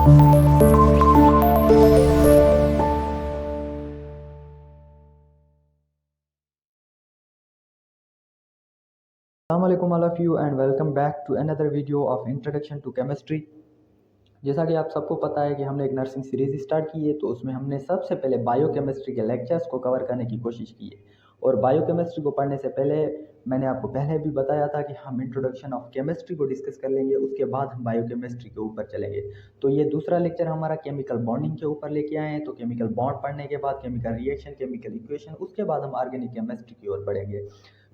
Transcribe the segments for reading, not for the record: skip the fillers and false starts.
Assalamualaikum all of you and welcome back to another video of introduction to chemistry। जैसा कि आप सबको पता है कि हमने एक नर्सिंग सीरीज़ स्टार्ट की है, तो उसमें हमने सबसे पहले बायोकेमिस्ट्री के लेक्चर्स को कवर करने की कोशिश की है। और बायोकेमिस्ट्री को पढ़ने से पहले मैंने आपको पहले भी बताया था कि हम इंट्रोडक्शन ऑफ केमिस्ट्री को डिस्कस कर लेंगे, उसके बाद हम बायोकेमिस्ट्री के ऊपर चलेंगे। तो ये दूसरा लेक्चर हमारा केमिकल बॉन्डिंग के ऊपर लेके आए हैं। तो केमिकल बॉन्ड पढ़ने के बाद केमिकल रिएक्शन, केमिकल इक्वेशन, उसके बाद हम ऑर्गेनिक केमिस्ट्री की ओर बढ़ेंगे।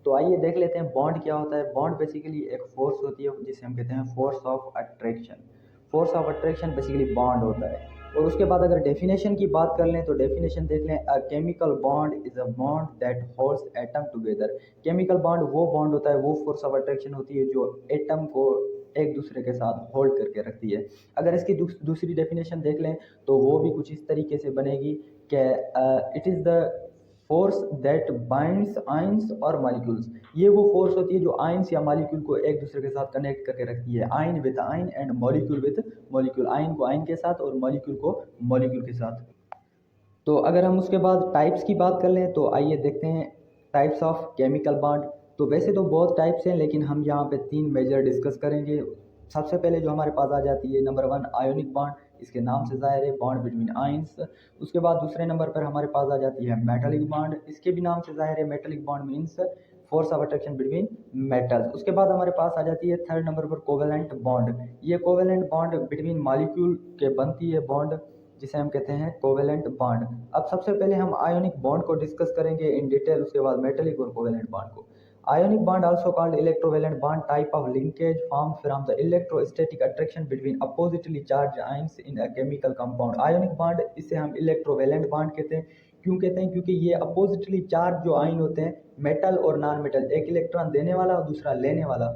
तो आइए देख लेते हैं बॉन्ड क्या होता है। बॉन्ड बेसिकली एक फोर्स होती है जिसे हम कहते हैं force of attraction. Force of attraction basically bond होता है। और उसके बाद अगर डेफिनेशन की बात कर लें तो डेफिनेशन देख लें, a chemical bond is a bond that holds atom together. Chemical bond वो बॉन्ड होता है, वो फोर्स ऑफ अट्रैक्शन होती है जो एटम को एक दूसरे के साथ होल्ड करके रखती है। अगर इसकी दूसरी डेफिनेशन देख लें तो वो भी कुछ इस तरीके से बनेगी कि it is the force that binds ions और मॉलिक्यूल्स। ये वो फोर्स होती है जो आयंस या मॉलिक्यूल को एक दूसरे के साथ कनेक्ट करके रखती है। Ion with ion and molecule with molecule, ion को आयन के साथ और मॉलिक्यूल को मॉलिक्यूल के साथ। तो अगर हम उसके बाद टाइप्स की बात कर लें तो आइए देखते हैं टाइप्स ऑफ केमिकल बॉन्ड। तो वैसे तो बहुत टाइप्स हैं, लेकिन हम यहाँ पे 3 मेजर डिस्कस करेंगे। सबसे पहले जो हमारे पास आ जाती है नंबर 1 आयोनिक बॉन्ड, इसके नाम से ज़ाहिर है बॉन्ड बिटवीन आयंस। उसके बाद दूसरे नंबर पर हमारे पास आ जाती है मेटालिक बॉन्ड, इसके भी नाम से ज़ाहिर है metallic bond means force of attraction between metals. उसके बाद हमारे पास आ जाती है थर्ड नंबर पर कोवेलेंट बॉन्ड। ये कोवेलेंट बॉन्ड बिटवीन मॉलिक्यूल के बनती है बॉन्ड, जिसे हम कहते हैं कोवेलेंट बॉन्ड। अब सबसे पहले हम आयोनिक बॉन्ड को डिस्कस करेंगे इन डिटेल, उसके बाद मेटालिक और कोवेलेंट बॉन्ड को। Ionic bond also called electrovalent bond type of linkage formed from the electrostatic attraction between oppositely charged ions in a chemical compound। Ionic bond इसे हम electrovalent bond कहते हैं। क्यों कहते हैं? क्योंकि ये अपोजिटली चार्ज जो आयन होते हैं, मेटल और नॉन मेटल, एक इलेक्ट्रॉन देने वाला और दूसरा लेने वाला,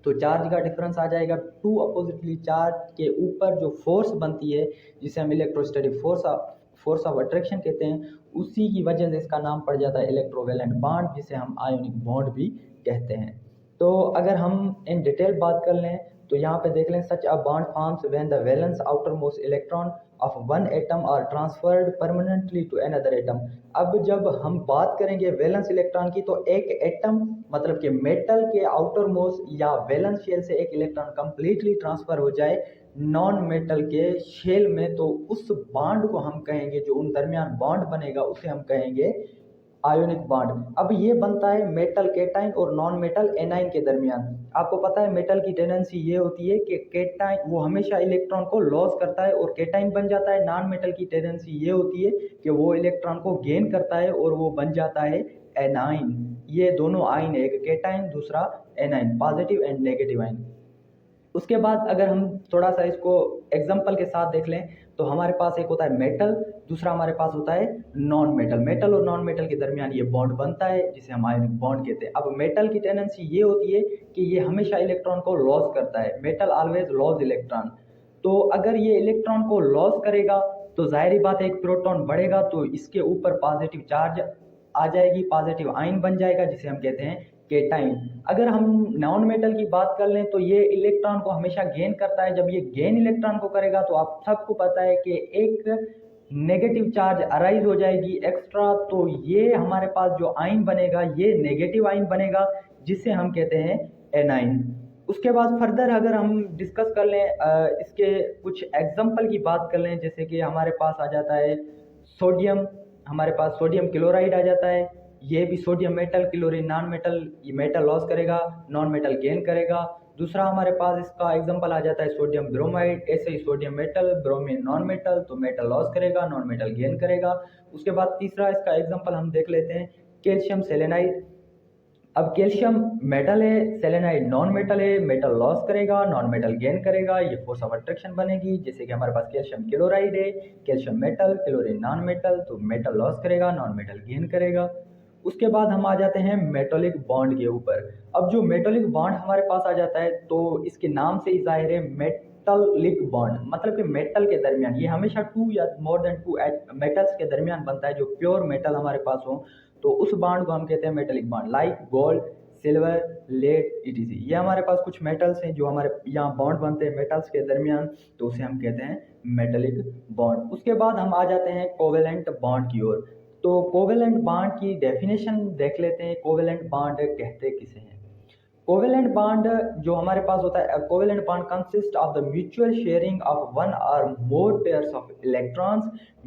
तो चार्ज का डिफरेंस आ जाएगा। टू अपोजिटली चार्ज के ऊपर जो फोर्स बनती है जिसे हम इलेक्ट्रोस्टैटिक फोर्स ऑफ अट्रैक्शन कहते हैं, उसी की वजह से इसका नाम पड़ जाता है इलेक्ट्रोवेलेंट बॉन्ड, जिसे हम आयोनिक बॉन्ड भी कहते हैं। तो अगर हम इन डिटेल बात कर लें तो यहाँ पे देख लें, such a bond forms when the valence outermost electron of one atom are transferred permanently to another atom. अब जब हम बात करेंगे वैलेंस इलेक्ट्रॉन की, तो एक एटम मतलब कि मेटल के आउटर मोस्ट या वैलेंस शेल से एक इलेक्ट्रॉन कंप्लीटली ट्रांसफर हो जाए नॉन मेटल के शेल में, तो उस बॉन्ड को हम कहेंगे, जो उन दरमियान बॉन्ड बनेगा उसे हम कहेंगे आयोनिक बॉन्ड। अब ये बनता है मेटल केटाइन और नॉन मेटल एनाइन के दरमियान। आपको पता है मेटल की टेंडेंसी ये होती है कि केटाइन वो हमेशा इलेक्ट्रॉन को लॉस करता है और केटाइन बन जाता है। नॉन मेटल की टेंडेंसी ये होती है कि वो इलेक्ट्रॉन को गेन करता है और वो बन जाता है एनाइन। ये दोनों आयन है, एक केटाइन दूसरा A9, positive and negative ion. उसके बाद अगर हम थोड़ा सा इसको एग्जांपल के साथ देख लें तो हमारे पास एक होता है मेटल, दूसरा हमारे पास होता है नॉन मेटल। मेटल और नॉन मेटल के दरमियान ये बॉन्ड बनता है जिसे हम आयोनिक बॉन्ड कहते हैं। अब मेटल की टेंडेंसी ये होती है कि ये हमेशा इलेक्ट्रॉन को लॉस करता है, मेटल ऑलवेज लॉस इलेक्ट्रॉन। तो अगर ये इलेक्ट्रॉन को लॉस करेगा तो जाहिर बात है एक प्रोटॉन बढ़ेगा, तो इसके ऊपर पॉजिटिव चार्ज आ जाएगी, पॉजिटिव आयन बन जाएगा जिसे हम कहते हैं केटाइन। अगर हम नॉन मेटल की बात कर लें तो ये इलेक्ट्रॉन को हमेशा गेन करता है। जब ये गेन इलेक्ट्रॉन को करेगा तो आप सबको पता है कि एक नेगेटिव चार्ज अराइज हो जाएगी एक्स्ट्रा, तो ये हमारे पास जो आयन बनेगा ये नेगेटिव आयन बनेगा जिसे हम कहते हैं एनाइन। उसके बाद फर्दर अगर हम डिस्कस कर लें इसके कुछ एग्जांपल की बात कर लें, जैसे कि हमारे पास आ जाता है सोडियम, हमारे पास सोडियम क्लोराइड आ जाता है। ये भी sodium metal, chlorine non metal, ये मेटल लॉस करेगा, नॉन मेटल गेन करेगा। दूसरा हमारे पास इसका एग्जांपल आ जाता है सोडियम ब्रोमाइड, ऐसे ही sodium metal, bromine non metal, तो मेटल लॉस करेगा, नॉन मेटल गेन करेगा। उसके बाद तीसरा इसका एग्जांपल हम देख लेते हैं कैल्शियम सेलेनाइड। अब कैल्शियम मेटल है, सेलेनाइड नॉन मेटल है, मेटल लॉस करेगा, नॉन मेटल गेन करेगा, ये फोर्स ऑफ अट्रैक्शन बनेगी। जैसे कि हमारे पास कैल्शियम क्लोराइड है, calcium metal, chlorine non metal, तो मेटल लॉस करेगा, नॉन मेटल गेन करेगा। उसके बाद हम आ जाते हैं मेटोलिक बॉन्ड के ऊपर। अब जो मेटोलिक बॉन्ड हमारे पास आ जाता है तो इसके नाम से ही जाहिर है मेटलिक बॉन्ड, मतलब कि मेटल के दरमियान, ये हमेशा टू या मोर देन टू मेटल्स के दरमियान बनता है। जो प्योर मेटल हमारे पास हो तो उस बॉन्ड को हम कहते हैं metallic bond. Like gold, silver, lead, etc। ये हमारे पास कुछ मेटल्स हैं जो हमारे यहाँ बॉन्ड बनते हैं मेटल्स के दरमियान, तो उसे हम कहते हैं मेटलिक बॉन्ड। उसके बाद हम आ जाते हैं कोवेलेंट बॉन्ड की ओर। तो कोवेलेंट बॉन्ड की डेफिनेशन देख लेते हैं, कोवेलेंट बॉन्ड कहते किसे हैं। कोवेलेंट बॉन्ड जो हमारे पास होता है, covalent bond consist of the mutual sharing of one or more pairs of electrons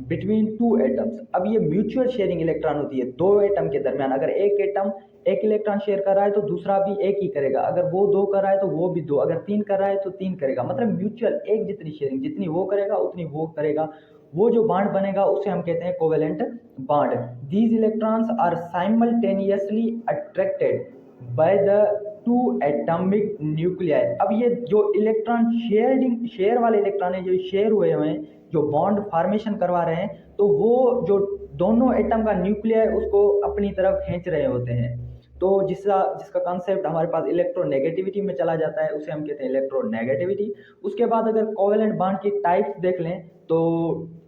between two atoms. अब ये म्यूचुअल शेयरिंग इलेक्ट्रॉन होती है दो एटम के दरमियान। अगर एक एटम एक इलेक्ट्रॉन शेयर कर रहा है तो दूसरा भी एक ही करेगा, अगर वो दो कर रहा है तो वो भी दो, अगर तीन कर रहा है तो तीन करेगा। मतलब म्यूचुअल एक जितनी शेयरिंग, जितनी वो करेगा उतनी वो करेगा, वो जो बॉन्ड बनेगा उसे हम कहते हैं covalent bond. These electrons are simultaneously attracted by the two atomic nuclei. अब ये जो इलेक्ट्रॉन शेयर वाले इलेक्ट्रॉन है, जो शेयर हुए हैं, जो बॉन्ड फॉर्मेशन करवा रहे हैं, तो वो जो दोनों एटम का न्यूक्लियाई उसको अपनी तरफ खींच रहे होते हैं। तो जिसका कॉन्सेप्ट हमारे पास इलेक्ट्रोनेगेटिविटी में चला जाता है, उसे हम कहते हैं इलेक्ट्रोनेगेटिविटी। उसके बाद अगर कोवेलेंट बॉन्ड की टाइप्स देख लें तो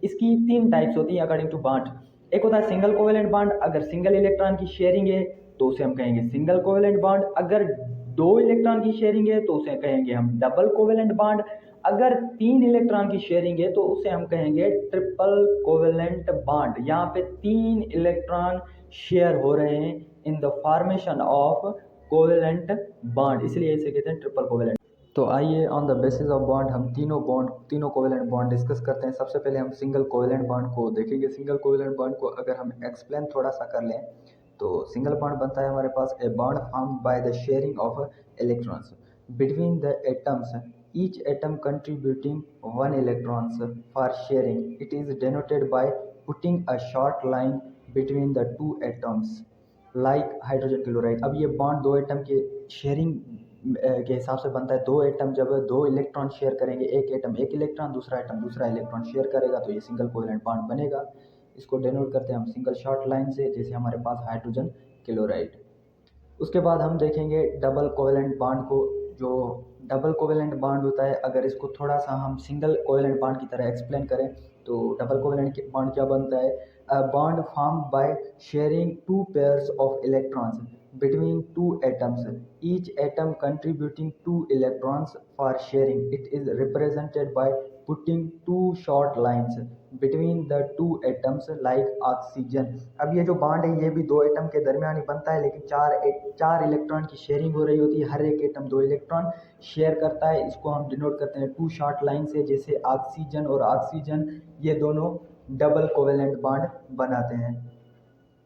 इसकी तीन टाइप्स होती हैं अकॉर्डिंग टू बॉन्ड। एक होता है सिंगल कोवेलेंट बॉन्ड, अगर सिंगल इलेक्ट्रॉन की शेयरिंग है तो उसे हम कहेंगे सिंगल कोवेलेंट बॉन्ड। अगर दो इलेक्ट्रॉन की शेयरिंग है तो उसे कहेंगे हम डबल कोवेलेंट बॉन्ड। अगर तीन इलेक्ट्रॉन की शेयरिंग है तो उसे हम कहेंगे ट्रिपल कोवेलेंट बॉन्ड। यहाँ पे तीन इलेक्ट्रॉन शेयर हो रहे हैं in the formation of covalent bond, इसलिए इसे कहते हैं ट्रिपल कोवेलेंट। तो आइए on the basis of bond हम तीनों कोवेलेंट बॉन्ड डिस्कस करते हैं। सबसे पहले हम सिंगल कोवेलेंट बॉन्ड को देखेंगे। सिंगल कोवेलेंट बॉन्ड को अगर हम एक्सप्लेन थोड़ा सा कर लें तो सिंगल बॉन्ड बनता है हमारे पास a bond formed by the sharing of electrons between the atoms, each atom contributing one electrons for sharing. It is denoted by putting a short line between the two atoms like hydrogen chloride. अब ये bond दो atom के sharing के हिसाब से बनता है। दो एटम जब दो इलेक्ट्रॉन शेयर करेंगे, एक एटम एक इलेक्ट्रॉन, दूसरा एटम दूसरा इलेक्ट्रॉन शेयर करेगा, तो ये सिंगल कोवेलेंट बॉन्ड बनेगा। इसको डेनोट करते हैं हम सिंगल शॉर्ट लाइन से, जैसे हमारे पास हाइड्रोजन क्लोराइड। उसके बाद हम देखेंगे डबल कोवेलेंट बॉन्ड को। जो डबल कोवेलेंट बॉन्ड होता है, अगर इसको थोड़ा सा हम सिंगल कोवेलेंट बॉन्ड की तरह एक्सप्लेन करें तो डबल कोवेलेंट बॉन्ड क्या बनता है। A bond formed by sharing two pairs of electrons between two atoms, each atom contributing two electrons for sharing. It is represented by putting two short lines between the two atoms like oxygen। अब ये जो bond है ये भी दो atom के दरमियान ही बनता है, लेकिन चार इलेक्ट्रॉन की शेयरिंग हो रही होती है। हर एक एटम दो इलेक्ट्रॉन शेयर करता है। इसको हम डिनोट करते हैं टू शॉर्ट लाइन से, जैसे ऑक्सीजन और ऑक्सीजन, ये दोनों डबल कोवेलेंट बॉन्ड बनाते हैं।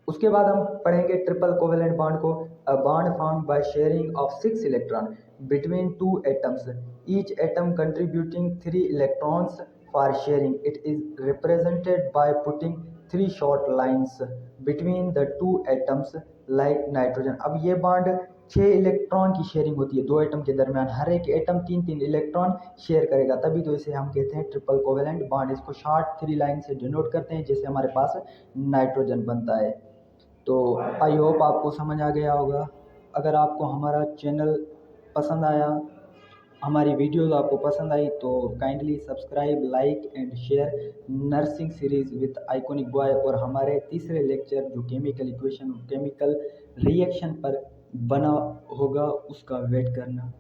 उसके बाद हम पढ़ेंगे ट्रिपल कोवेलेंट बॉन्ड को। A bond found by sharing of 6 electron between two atoms, each atom contributing 3 electrons for sharing. It is represented by putting 3 short lines between the two atoms like nitrogen. अब ये bond 6 electron की sharing होती है दो atom के दरमियान। हर एक atom 3-3 electron share करेगा, तभी तो इसे हम कहते हैं ट्रिपल कोवेलेंट बॉन्ड। इसको शॉर्ट 3 लाइन से डिनोट करते हैं, जैसे हमारे पास नाइट्रोजन बनता है। तो आई होप आपको समझ आ गया होगा। अगर आपको हमारा चैनल पसंद आया, हमारी वीडियोस आपको पसंद आई, तो kindly subscribe, like and share nursing series with iconic boy. और हमारे तीसरे लेक्चर जो केमिकल इक्वेशन और केमिकल रिएक्शन पर बना होगा, उसका वेट करना।